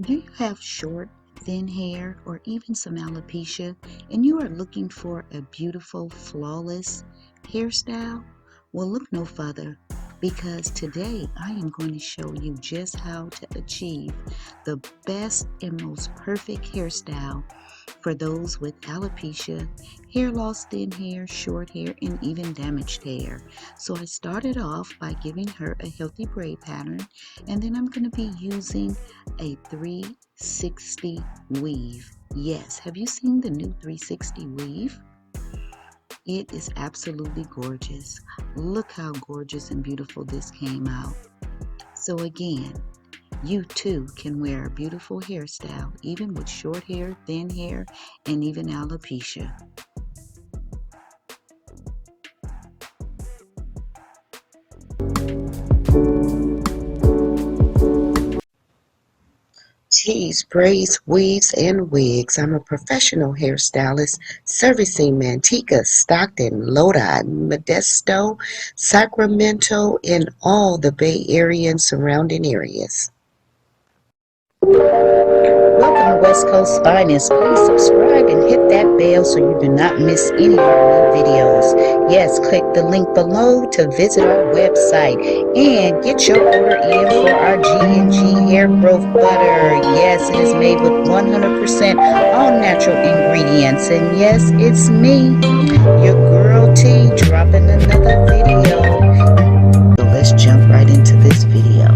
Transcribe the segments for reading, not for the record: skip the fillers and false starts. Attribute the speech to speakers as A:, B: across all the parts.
A: Do you have short, thin hair or even some alopecia and you are looking for a beautiful, flawless hairstyle? Well, look no further because today I am going to show you just how to achieve the best and most perfect hairstyle for those with alopecia, hair loss, thin hair, short hair, and even damaged hair. So I started off by giving her a healthy braid pattern, and then I'm going to be using a 360 weave. Yes, have you seen the new 360 weave? It is absolutely gorgeous. Look how gorgeous and beautiful this came out. So again, you too can wear a beautiful hairstyle, even with short hair, thin hair, and even alopecia.
B: Braids, weaves, and wigs. I'm a professional hairstylist servicing Manteca, Stockton, Lodi, Modesto, Sacramento, and all the Bay Area and surrounding areas. Welcome to West Coast Finest. Please subscribe and hit that bell so you do not miss any of our new videos. Yes, click the link below to visit our website and get your order in for our G&G hair growth butter. Yes, it is made with 100% all natural ingredients. And yes, it's me, your girl T, dropping another video. So let's jump right into this video.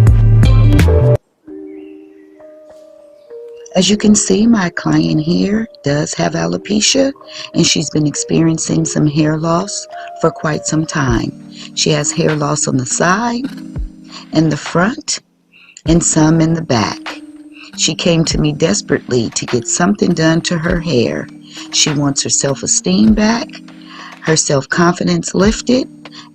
A: As you can see, my client here does have alopecia and she's been experiencing some hair loss for quite some time. She has hair loss on the side, in the front, and some in the back. She came to me desperately to get something done to her hair. She wants her self-esteem back, her self-confidence lifted,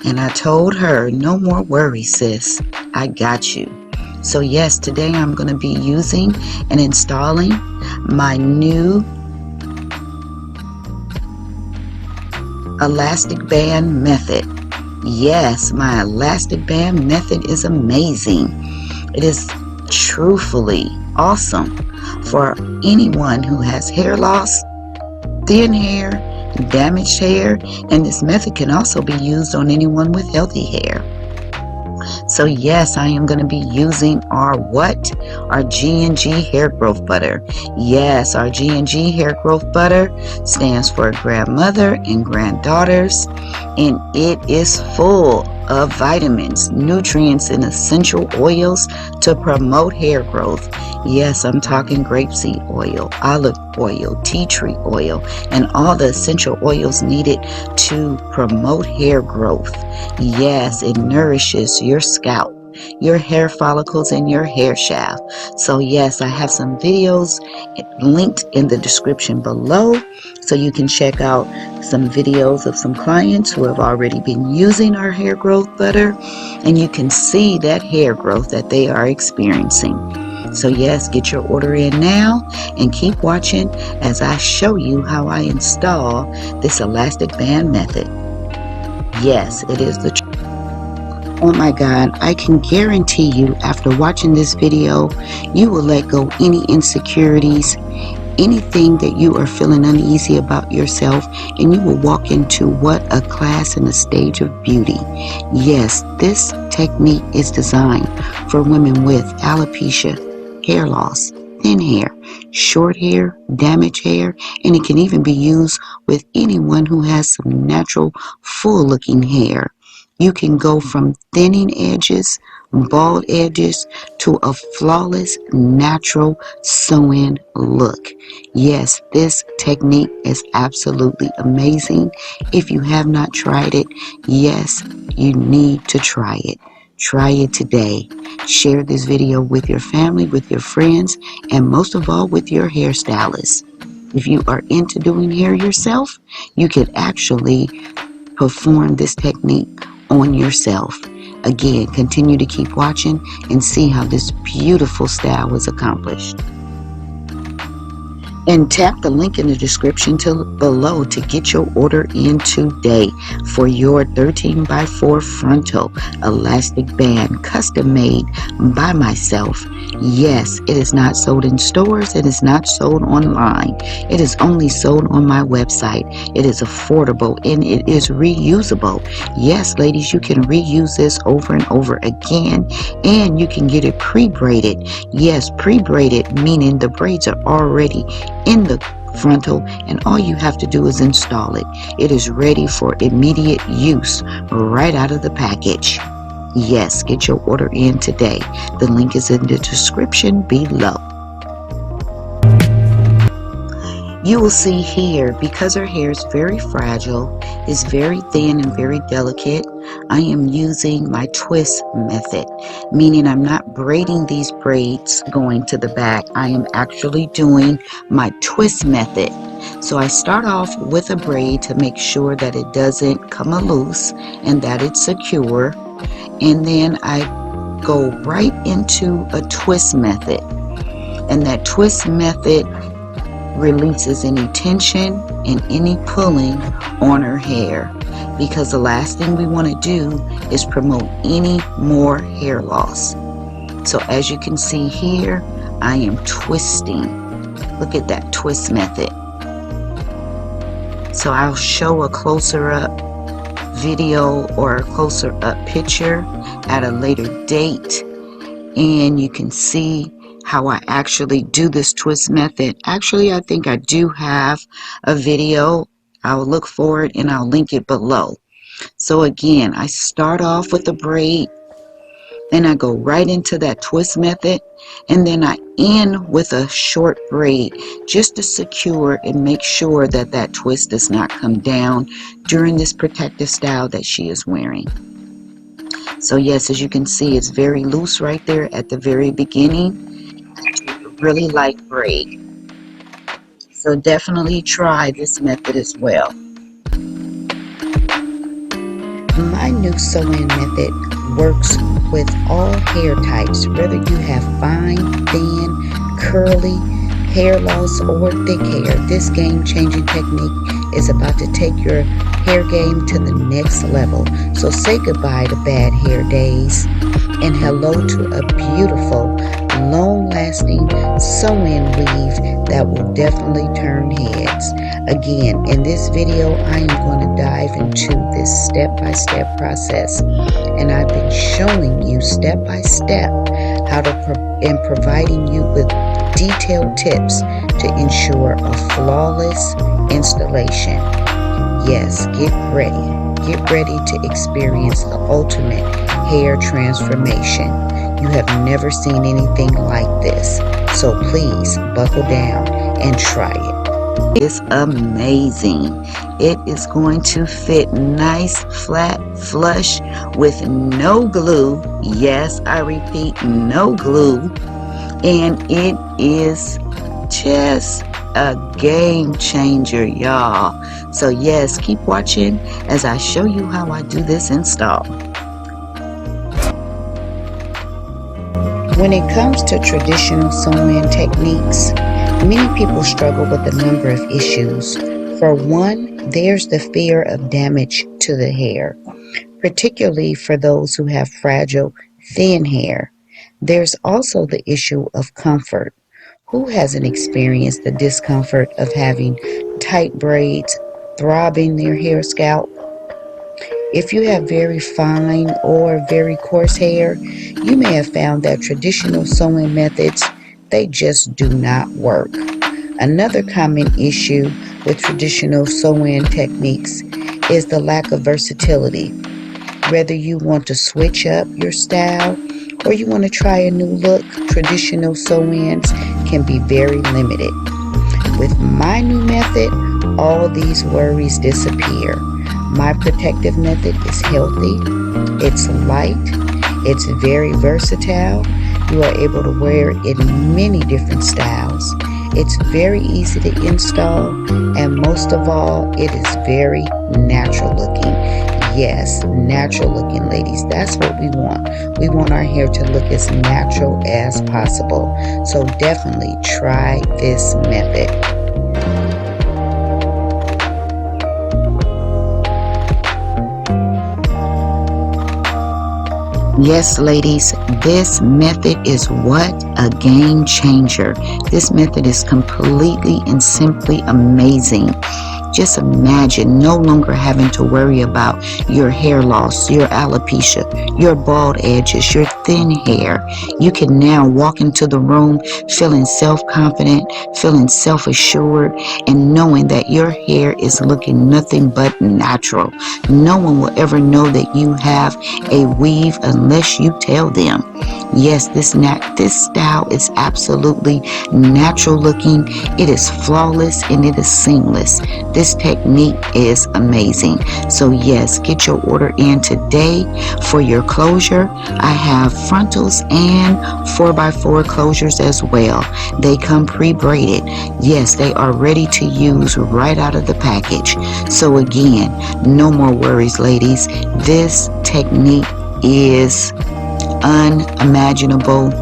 A: and I told her, no more worries, sis. I got you. So yes, today I'm going to be using and installing my new elastic band method. Yes, my elastic band method is amazing. It is truthfully awesome for anyone who has hair loss, thin hair, damaged hair, and this method can also be used on anyone with healthy hair. So yes, I am going to be using our what? Our G&G hair growth butter. Yes, our G&G hair growth butter stands for grandmother and granddaughters, and it is full of vitamins, nutrients, and essential oils to promote hair growth. Yes, I'm talking grapeseed oil, olive oil, tea tree oil, and all the essential oils needed to promote hair growth. Yes, it nourishes your scalp, your hair follicles, and your hair shaft. So yes, I have some videos linked in the description below so you can check out some videos of some clients who have already been using our hair growth butter, and you can see that hair growth that they are experiencing. So yes, get your order in now and keep watching as I show you how I install this elastic band method. Yes, it is the truth. Oh my God, I can guarantee you after watching this video, you will let go any insecurities, anything that you are feeling uneasy about yourself, and you will walk into what a class and a stage of beauty. Yes, this technique is designed for women with alopecia, hair loss, thin hair, short hair, damaged hair, and it can even be used with anyone who has some natural, full-looking hair. You can go from thinning edges, bald edges, to a flawless, natural, sew-in look. Yes, this technique is absolutely amazing. If you have not tried it, yes, you need to try it. Try it today. Share this video with your family, with your friends, and most of all with your hairstylist. If you are into doing hair yourself, you could actually perform this technique on yourself. Again, continue to keep watching and see how this beautiful style was accomplished. And tap the link in the description below to get your order in today for your 13x4 frontal elastic band, custom made by myself. Yes, it is not sold in stores. It is not sold online. It is only sold on my website. It is affordable and it is reusable. Yes, ladies, you can reuse this over and over again, and you can get it pre-braided. Yes, pre-braided, meaning the braids are already in the frontal and all you have to do is install it. It is ready for immediate use right out of the package. Yes, get your order in today. The link is in the description below. You will see here, because her hair is very fragile, is very thin and very delicate, I am using my twist method, meaning I'm not braiding these braids going to the back. I am actually doing my twist method. So I start off with a braid to make sure that it doesn't come loose and that it's secure. And then I go right into a twist method. And that twist method releases any tension and any pulling on her hair, because the last thing we want to do is promote any more hair loss. So as you can see here, I am twisting. Look at that twist method. So I'll show a closer up video or a closer up picture at a later date, and you can see how I actually do this twist method. Actually, I think I do have a video. I'll look for it and I'll link it below. So again, I start off with the braid, then I go right into that twist method, and then I end with a short braid just to secure and make sure that that twist does not come down during this protective style that she is wearing. So yes, as you can see, it's very loose right there at the very beginning. Really like braid, so definitely try this method as well.
B: My new sew-in method works with all hair types, whether you have fine, thin, curly, hair loss, or thick hair. This game-changing technique is about to take your hair game to the next level. So say goodbye to bad hair days and hello to a beautiful, long-lasting sew-in weave that will definitely turn heads. Again, in this video, I am going to dive into this step-by-step process, and I've been showing you step-by-step how to and providing you with detailed tips to ensure a flawless installation. Yes, get ready to experience the ultimate hair transformation. You have never seen anything like this, so please buckle down and try it.
A: It's amazing. It is going to fit nice, flat, flush with no glue. Yes, I repeat, no glue. And it is just a game changer, y'all. So yes, keep watching as I show you how I do this install.
B: When it comes to traditional sew-in techniques, many people struggle with a number of issues. For one, there's the fear of damage to the hair, particularly for those who have fragile, thin hair. There's also the issue of comfort. Who hasn't experienced the discomfort of having tight braids throbbing their hair scalp? If you have very fine or very coarse hair, you may have found that traditional sewing methods, they just do not work. Another common issue with traditional sew-in techniques is the lack of versatility. Whether you want to switch up your style or you want to try a new look, traditional sew-ins can be very limited. With my new method, all these worries disappear. My protective method is healthy, it's light, it's very versatile. You are able to wear it in many different styles. It's very easy to install, and most of all, it is very natural looking. Yes, natural looking, ladies. That's what we want. We want our hair to look as natural as possible. So definitely try this method.
A: Yes, ladies, this method is what? A game changer. This method is completely and simply amazing. Just imagine no longer having to worry about your hair loss, your alopecia, your bald edges, your thin hair. You can now walk into the room feeling self-confident, feeling self-assured, and knowing that your hair is looking nothing but natural. No one will ever know that you have a weave unless you tell them. Yes, this style is absolutely natural looking. It is flawless and it is seamless. This technique is amazing. So yes, get your order in today for your closure. I have frontals and 4x4 closures as well. They come pre-braided. Yes, they are ready to use right out of the package. So again, no more worries, ladies. This technique is unimaginable,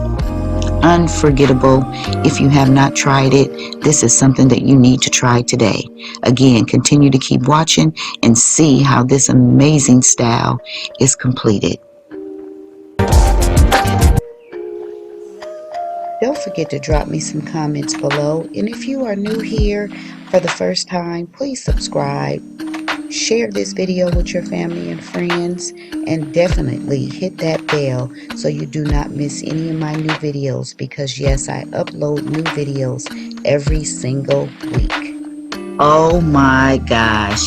A: unforgettable. If you have not tried it, this is something that you need to try today. Again, continue to keep watching and see how this amazing style is completed.
B: Don't forget to drop me some comments below. And if you are new here for the first time, please subscribe. Share this video with your family and friends, and definitely hit that bell so you do not miss any of my new videos, because yes, I upload new videos every single week.
A: Oh my gosh.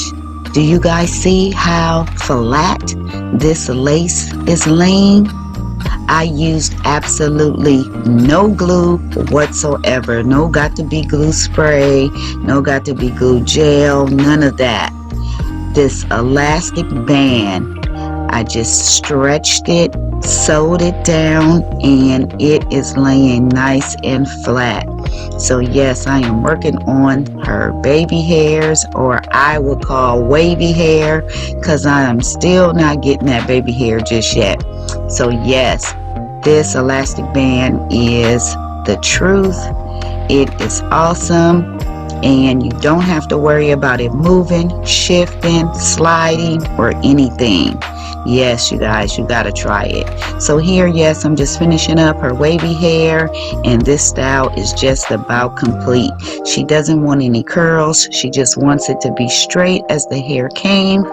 A: Do you guys see how flat this lace is laying? I used absolutely no glue whatsoever. No got to be glue spray, no got to be glue gel, none of that. This elastic band, I just stretched it, sewed it down, and it is laying nice and flat. So yes, I am working on her baby hairs, or I would call wavy hair, because I am still not getting that baby hair just yet. So yes, this elastic band is the truth. It is awesome. And you don't have to worry about it moving, shifting, sliding, or anything. Yes, you guys, you gotta try it. So here, yes, I'm just finishing up her wavy hair, and this style is just about complete. She doesn't want any curls. She just wants it to be straight as the hair came.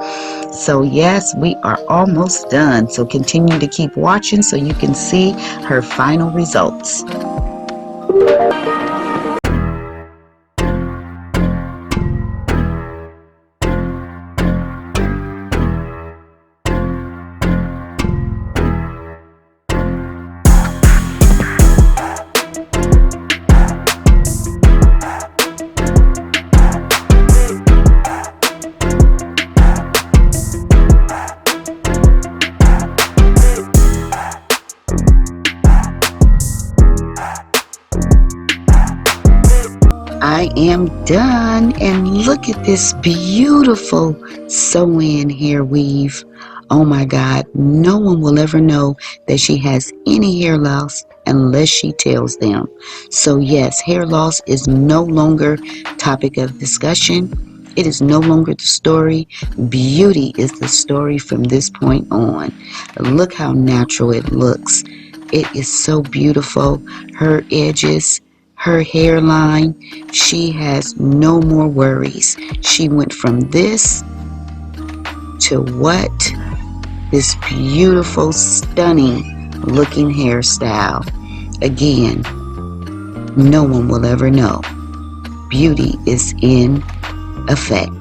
A: So yes, we are almost done. So continue to keep watching so you can see her final results. I am done, and look at this beautiful sew-in hair weave. Oh my God, no one will ever know that she has any hair loss unless she tells them. So yes, hair loss is no longer topic of discussion. It is no longer the story. Beauty is the story from this point on. Look how natural it looks. It is so beautiful. Her edges, her hairline, she has no more worries. She went from this to what? This beautiful, stunning looking hairstyle. Again, no one will ever know. Beauty is in effect.